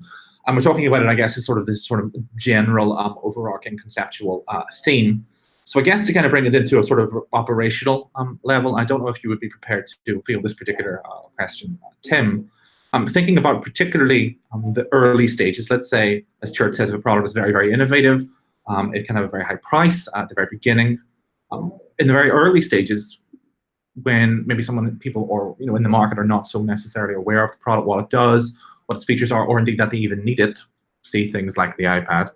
And we're talking about it, I guess, as this sort of general overarching conceptual theme. So I guess to kind of bring it into a sort of operational level, I don't know if you would be prepared to field this particular question, Tim. Thinking about particularly the early stages, let's say, as Chert says, if a product is very, very innovative, it can have a very high price at the very beginning. In the very early stages, when maybe people or in the market are not so necessarily aware of the product, what it does, what its features are, or indeed that they even need it, see things like the iPad.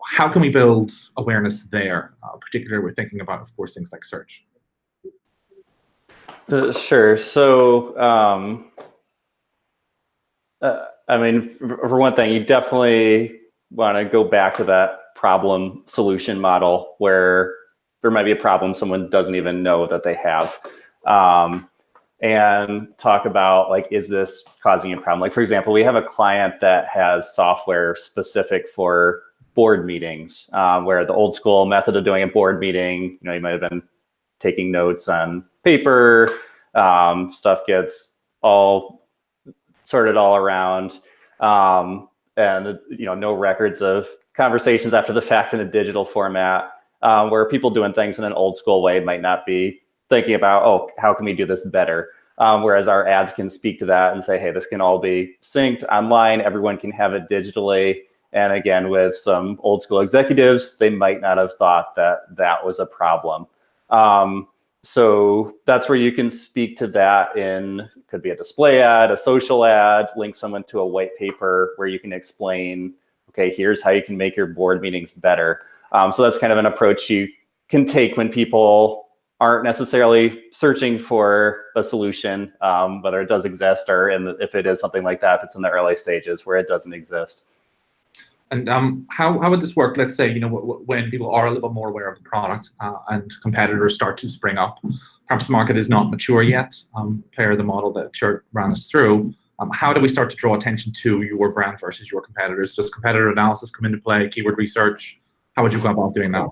How can we build awareness there? Particularly, we're thinking about, of course, things like search. Sure. So, I mean, for one thing, you definitely want to go back to that problem solution model where there might be a problem someone doesn't even know that they have. And talk about, like, is this causing a problem? Like, for example, we have a client that has software specific for board meetings, where the old school method of doing a board meeting, you might have been taking notes on paper, stuff gets all sorted all around, and no records of conversations after the fact in a digital format, where people doing things in an old school way might not be thinking about, oh, how can we do this better? Whereas our ads can speak to that and say, hey, this can all be synced online. Everyone can have it digitally. And again, with some old school executives, they might not have thought that that was a problem. So that's where you can speak to that in, could be a display ad, a social ad, link someone to a white paper where you can explain, okay, here's how you can make your board meetings better. So that's kind of an approach you can take when people aren't necessarily searching for a solution, whether it does exist or if it is something like that, if it's in the early stages where it doesn't exist. And how would this work? Let's say, when people are a little bit more aware of the product and competitors start to spring up, perhaps the market is not mature yet, per the model that Chert ran us through. How do we start to draw attention to your brand versus your competitors? Does competitor analysis come into play, keyword research? How would you go about doing that?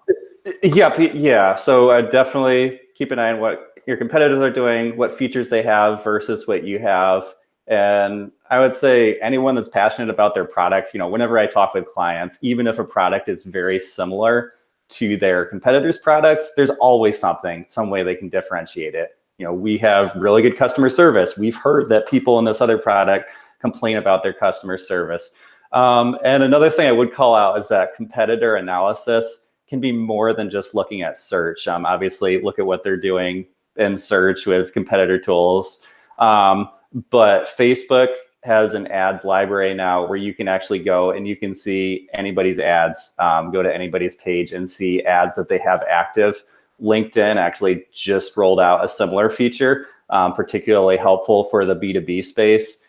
Yeah. So definitely keep an eye on what your competitors are doing, what features they have versus what you have. And I would say anyone that's passionate about their product, whenever I talk with clients, even if a product is very similar to their competitors' products, there's always some way they can differentiate it. We have really good customer service. We've heard that people in this other product complain about their customer service. And another thing I would call out is that competitor analysis can be more than just looking at search. Obviously, look at what they're doing in search with competitor tools. But Facebook has an ads library now where you can actually go and you can see anybody's ads, go to anybody's page and see ads that they have active. LinkedIn actually just rolled out a similar feature, particularly helpful for the B2B space,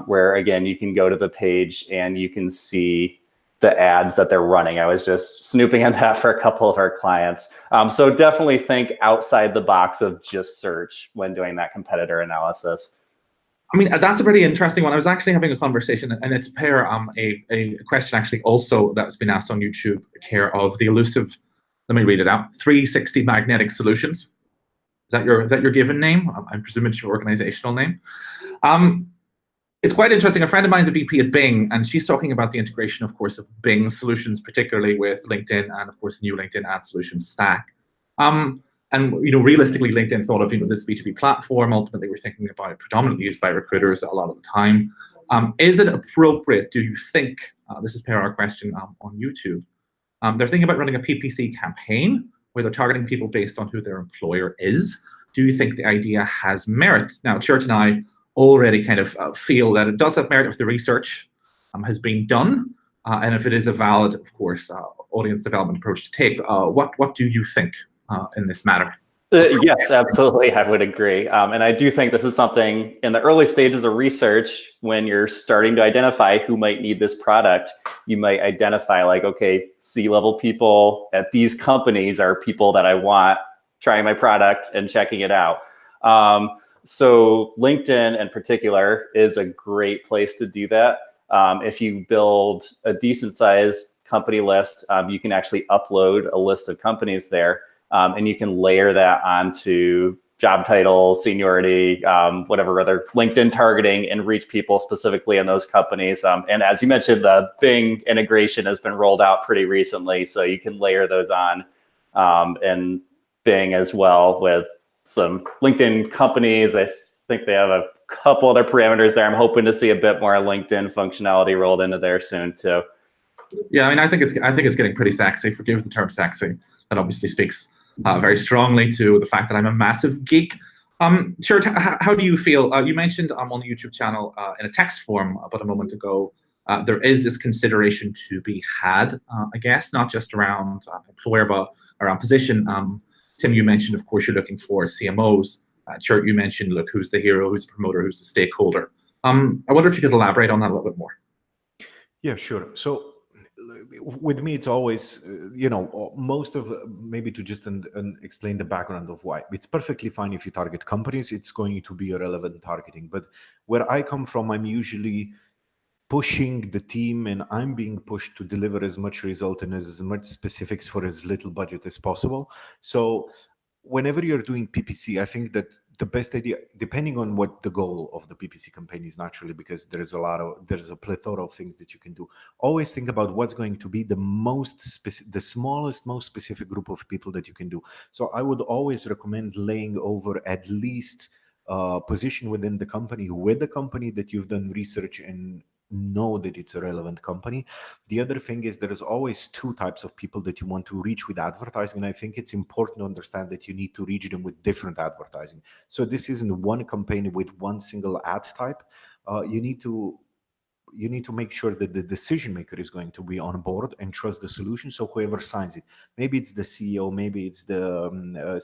where again, you can go to the page and you can see the ads that they're running. I was just snooping on that for a couple of our clients. So definitely think outside the box of just search when doing that competitor analysis. I mean, that's a pretty interesting one. I was actually having a conversation, and it's a question actually also that's been asked on YouTube, care of the elusive, let me read it out, 360 Magnetic Solutions. Is that your given name? I'm presuming it's your organizational name. It's quite interesting. A friend of mine's a VP at Bing, and she's talking about the integration, of course, of Bing solutions, particularly with LinkedIn and, of course, the new LinkedIn ad solutions stack. And realistically, LinkedIn thought of this B2B platform. Ultimately, we're thinking about it predominantly used by recruiters a lot of the time. Is it appropriate? Do you think? This is per our question on YouTube. They're thinking about running a PPC campaign where they're targeting people based on who their employer is. Do you think the idea has merit? Now, Chert and I already kind of feel that it does have merit if the research has been done, and if it is a valid, of course, audience development approach to take. What do you think in this matter? Yes, absolutely. I would agree. And I do think this is something in the early stages of research, when you're starting to identify who might need this product, you might identify like, okay, C-level people at these companies are people that I want trying my product and checking it out. So LinkedIn in particular is a great place to do that. If you build a decent sized company list, you can actually upload a list of companies there. And you can layer that onto job title, seniority, whatever other LinkedIn targeting, and reach people specifically in those companies. And as you mentioned, the Bing integration has been rolled out pretty recently, so you can layer those on and Bing as well with some LinkedIn companies. I think they have a couple other parameters there. I'm hoping to see a bit more LinkedIn functionality rolled into there soon too. Yeah, I mean, I think it's getting pretty sexy. Forgive the term sexy. That obviously speaks very strongly to the fact that I'm a massive geek. Sure, how do you feel? You mentioned on the YouTube channel in a text form about a moment ago, there is this consideration to be had, I guess, not just around employer, but around position. Tim, you mentioned, of course, you're looking for CMOs. Chert, you mentioned, look, who's the hero, who's the promoter, who's the stakeholder. I wonder if you could elaborate on that a little bit more. Yeah, sure. So with me, it's always, most of, maybe to just explain the background of why. It's perfectly fine if you target companies, it's going to be a relevant targeting. But where I come from, I'm usually pushing the team, and I'm being pushed to deliver as much result and as much specifics for as little budget as possible. So whenever you're doing PPC, I think that the best idea, depending on what the goal of the PPC campaign is, naturally, because there's a plethora of things that you can do. Always think about what's going to be the the smallest, most specific group of people that you can do. So I would always recommend laying over at least a position within the company with the company that you've done research and know that it's a relevant company. The other thing is there is always two types of people that you want to reach with advertising. And I think it's important to understand that you need to reach them with different advertising. So this isn't one campaign with one single ad type. You need to make sure that the decision maker is going to be on board and trust the solution. So whoever signs it, maybe it's the CEO, maybe it's the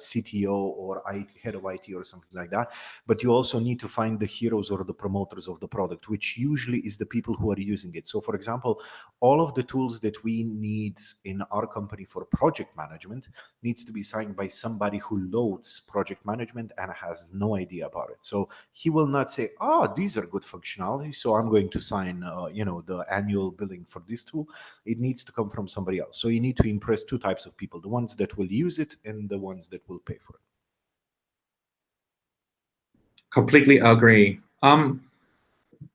CTO or head of IT or something like that. But you also need to find the heroes or the promoters of the product, which usually is the people who are using it. So for example, all of the tools that we need in our company for project management needs to be signed by somebody who loads project management and has no idea about it. So he will not say, oh, these are good functionalities, so I'm going to sign the annual billing for this tool. It needs to come from somebody else. So you need to impress two types of people, the ones that will use it and the ones that will pay for it. Completely agree. Do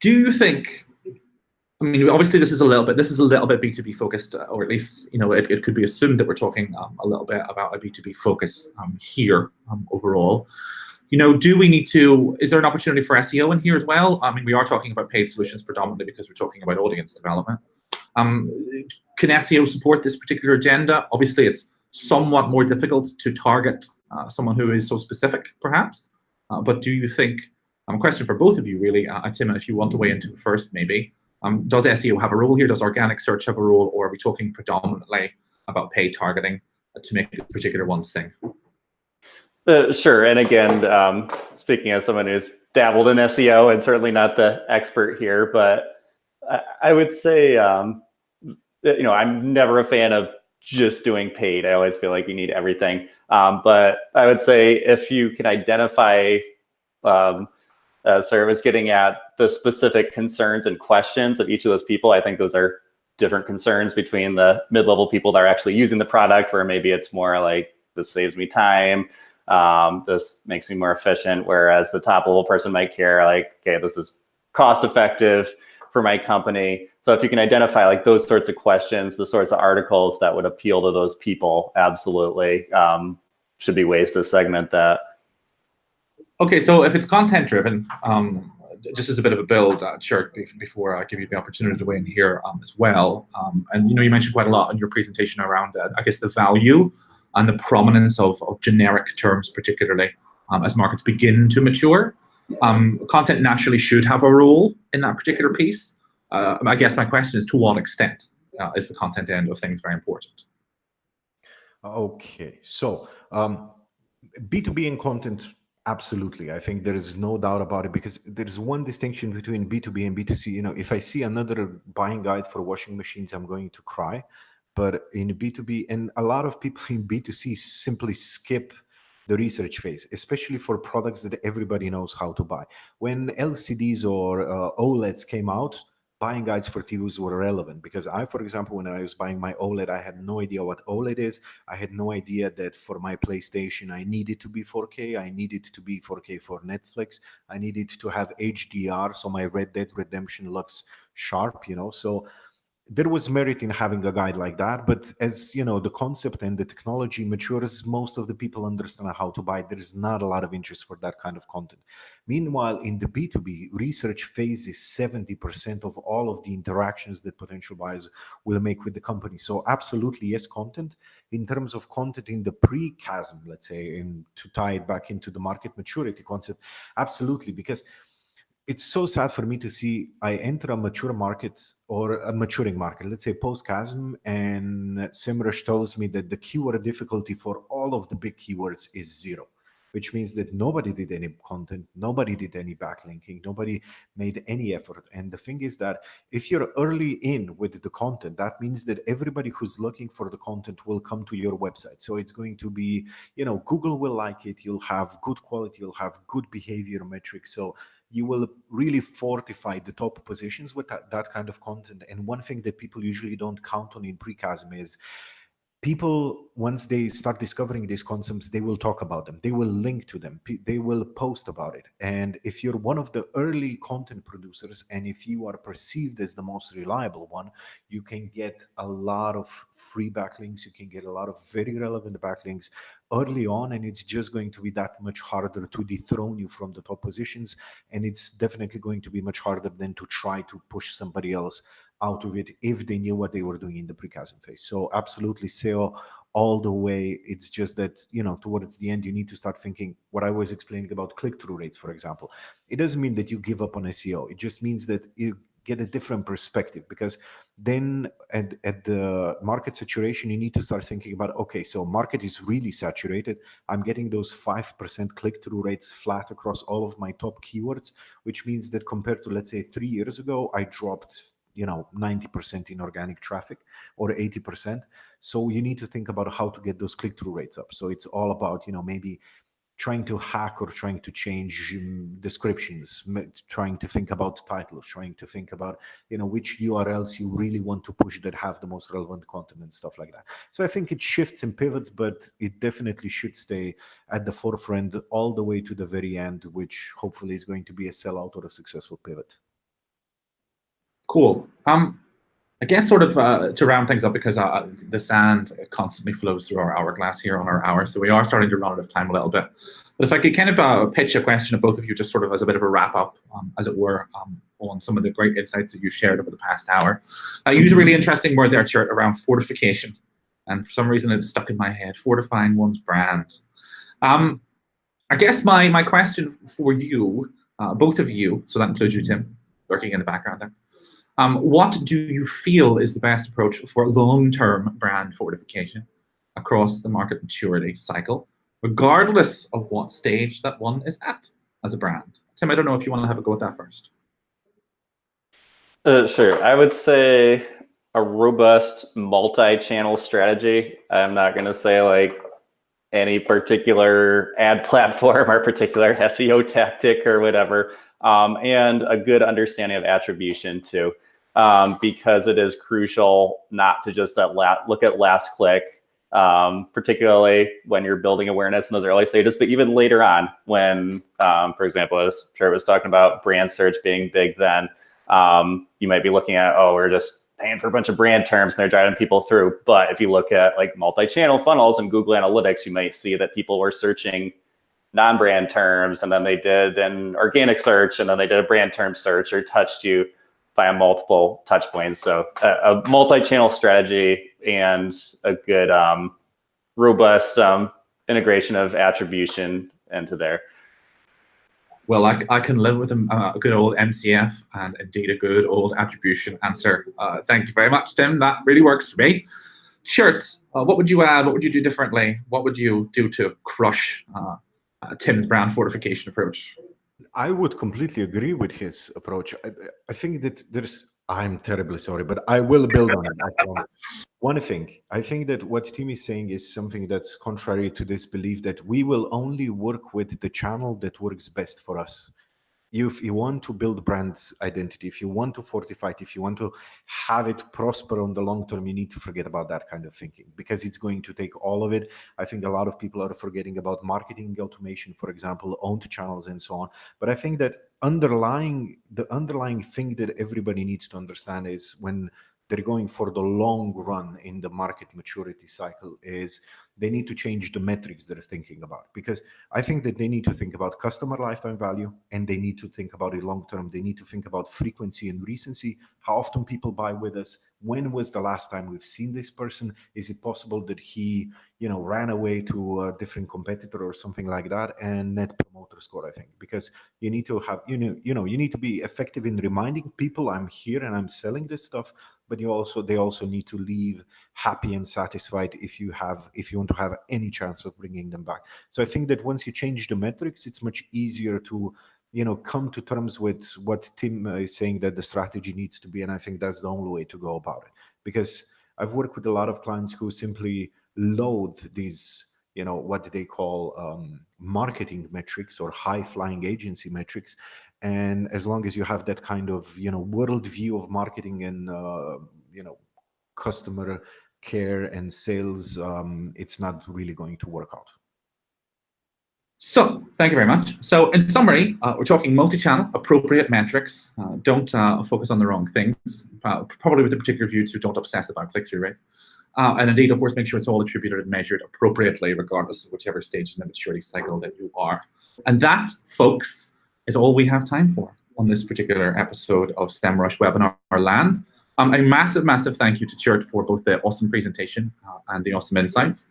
you think, I mean, obviously this is a little bit B2B focused, or at least, it could be assumed that we're talking a little bit about a B2B focus here overall. Do we need to, is there an opportunity for SEO in here as well? I mean, we are talking about paid solutions predominantly because we're talking about audience development. Can SEO support this particular agenda? Obviously, it's somewhat more difficult to target someone who is so specific, perhaps. But do you think, a question for both of you really, Tim, if you want to weigh into it first, maybe, does SEO have a role here? Does organic search have a role? Or are we talking predominantly about paid targeting to make this particular one sing? Sure. And again, speaking as someone who's dabbled in SEO and certainly not the expert here, but I would say, I'm never a fan of just doing paid. I always feel like you need everything. But I would say if you can identify a service getting at the specific concerns and questions of each of those people, I think those are different concerns between the mid-level people that are actually using the product, where maybe it's more like, this saves me time. This makes me more efficient. Whereas the top level person might care like, okay, this is cost effective for my company. So if you can identify like those sorts of questions, the sorts of articles that would appeal to those people, absolutely should be ways to segment that. Okay, so if it's content driven, just as a bit of a build, Chert, before I give you the opportunity to weigh in here as well. And you mentioned quite a lot in your presentation around, I guess, the value and the prominence of generic terms, particularly as markets begin to mature. Content naturally should have a role in that particular piece. I guess my question is, to what extent is the content end of things very important? Okay, so B2B and content, absolutely. I think there is no doubt about it, because there's one distinction between B2B and B2C. If I see another buying guide for washing machines, I'm going to cry. But in B2B, and a lot of people in B2C simply skip the research phase, especially for products that everybody knows how to buy. When LCDs or OLEDs came out, buying guides for TVs were relevant, because for example, when I was buying my OLED, I had no idea what OLED is. I had no idea that for my PlayStation, I needed to be 4K. I needed to be 4K for Netflix. I needed to have HDR, so my Red Dead Redemption looks sharp, So there was merit in having a guide like that. But as the concept and the technology matures, most of the people understand how to buy. There is not a lot of interest for that kind of content. Meanwhile, in the B2B, research phase is 70% of all of the interactions that potential buyers will make with the company. So absolutely, yes, content. In terms of content in the pre-chasm, let's say, and to tie it back into the market maturity concept, absolutely, because it's so sad for me to see I enter a mature market or a maturing market, let's say post-chasm, and Semrush tells me that the keyword difficulty for all of the big keywords is 0. which means that nobody did any content, nobody did any backlinking, nobody made any effort. And the thing is that if you're early in with the content, that means that everybody who's looking for the content will come to your website. So it's going to be, Google will like it, you'll have good quality, you'll have good behavior metrics. So you will really fortify the top positions with that kind of content. And one thing that people usually don't count on in pre-chasm is people, once they start discovering these concepts, they will talk about them, they will link to them, they will post about it. And if you're one of the early content producers, and if you are perceived as the most reliable one, you can get a lot of free backlinks, you can get a lot of very relevant backlinks early on, and it's just going to be that much harder to dethrone you from the top positions. And it's definitely going to be much harder than to try to push somebody else out of it if they knew what they were doing in the pre-chasm phase. So absolutely SEO all the way. It's just that, towards the end, you need to start thinking what I was explaining about click-through rates, for example. It doesn't mean that you give up on SEO. It just means that you get a different perspective, because then at the market saturation, you need to start thinking about, okay, so market is really saturated. I'm getting those 5% click-through rates flat across all of my top keywords, which means that compared to, let's say, 3 years ago, I dropped 90% in organic traffic or 80%. So you need to think about how to get those click-through rates up. So it's all about, maybe trying to hack or trying to change descriptions, trying to think about titles, trying to think about, which URLs you really want to push that have the most relevant content and stuff like that. So I think it shifts and pivots, but it definitely should stay at the forefront all the way to the very end, which hopefully is going to be a sellout or a successful pivot. Cool. I guess sort of to round things up, because the sand constantly flows through our hourglass here on our hour, so we are starting to run out of time a little bit. But if I could kind of pitch a question to both of you, just sort of as a bit of a wrap up, as it were, on some of the great insights that you shared over the past hour. I use a really interesting word there, Chert, around fortification. And for some reason, it's stuck in my head, fortifying one's brand. I guess my question for you, both of you, so that includes you, Tim, lurking in the background there. What do you feel is the best approach for long-term brand fortification across the market maturity cycle, regardless of what stage that one is at as a brand? Tim, I don't know if you want to have a go at that first. Sure. I would say a robust multi-channel strategy. I'm not going to say like any particular ad platform or particular SEO tactic or whatever, and a good understanding of attribution too. Because it is crucial not to just look at last click, particularly when you're building awareness in those early stages, but even later on when, for example, as Trevor was talking about brand search being big then, you might be looking at, oh, we're just paying for a bunch of brand terms and they're driving people through. But if you look at like multi-channel funnels and Google Analytics, you might see that people were searching non-brand terms, and then they did an organic search, and then they did a brand term search or touched you via multiple touch points. So a multi-channel strategy and a good robust integration of attribution into there. Well, I can live with a good old MCF and indeed a good old attribution answer. Thank you very much, Tim. That really works for me. Shirt, what would you add? What would you do differently? What would you do to crush Tim's brand fortification approach? I would completely agree with his approach. I think that I'm terribly sorry, but I will build on it, I promise. One thing, I think that what Tim is saying is something that's contrary to this belief that we will only work with the channel that works best for us. If you want to build brand identity, if you want to fortify it, if you want to have it prosper on the long term, you need to forget about that kind of thinking, because it's going to take all of it. I think a lot of people are forgetting about marketing automation, for example, owned channels and so on. But I think that the underlying thing that everybody needs to understand is, when they're going for the long run in the market maturity cycle, is they need to change the metrics they're thinking about. Because I think that they need to think about customer lifetime value, and they need to think about it long term. They need to think about frequency and recency. How often people buy with us? When was the last time we've seen this person? Is it possible that he, ran away to a different competitor or something like that? And net promoter score, I think, because you need to have, you need to be effective in reminding people, I'm here and I'm selling this stuff, but they also need to leave happy and satisfied if you want to have any chance of bringing them back. So I think that once you change the metrics, it's much easier to come to terms with what Tim is saying that the strategy needs to be, and I think that's the only way to go about it. Because I've worked with a lot of clients who simply loathe these, what they call marketing metrics or high-flying agency metrics. And as long as you have that kind of, world view of marketing and, customer care and sales, it's not really going to work out. So, thank you very much. So, in summary, we're talking multi-channel, appropriate metrics. Don't focus on the wrong things, probably with a particular view to don't obsess about click-through rates. And indeed, of course, make sure it's all attributed and measured appropriately, regardless of whichever stage in the maturity cycle that you are. And that, folks, is all we have time for on this particular episode of Semrush Webinar Land. A massive, massive thank you to Chert for both the awesome presentation and the awesome insights.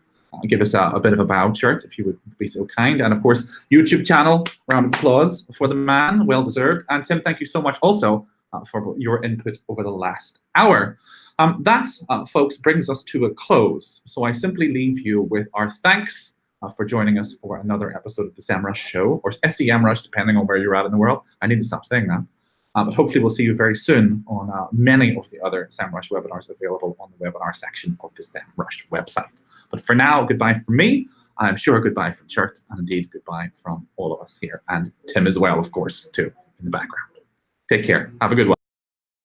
Give us a bit of a bow, Chert, if you would be so kind. And of course, YouTube channel, round of applause for the man, well deserved. And Tim, thank you so much also for your input over the last hour. That, folks, brings us to a close. So I simply leave you with our thanks for joining us for another episode of the Semrush Show, or SEMrush, depending on where you're at in the world. I need to stop saying that. But hopefully we'll see you very soon on many of the other Semrush webinars available on the webinar section of the Semrush website. But for now, goodbye from me. I'm sure goodbye from Chert, and indeed goodbye from all of us here, and Tim as well, of course, too, in the background. Take care. Have a good one.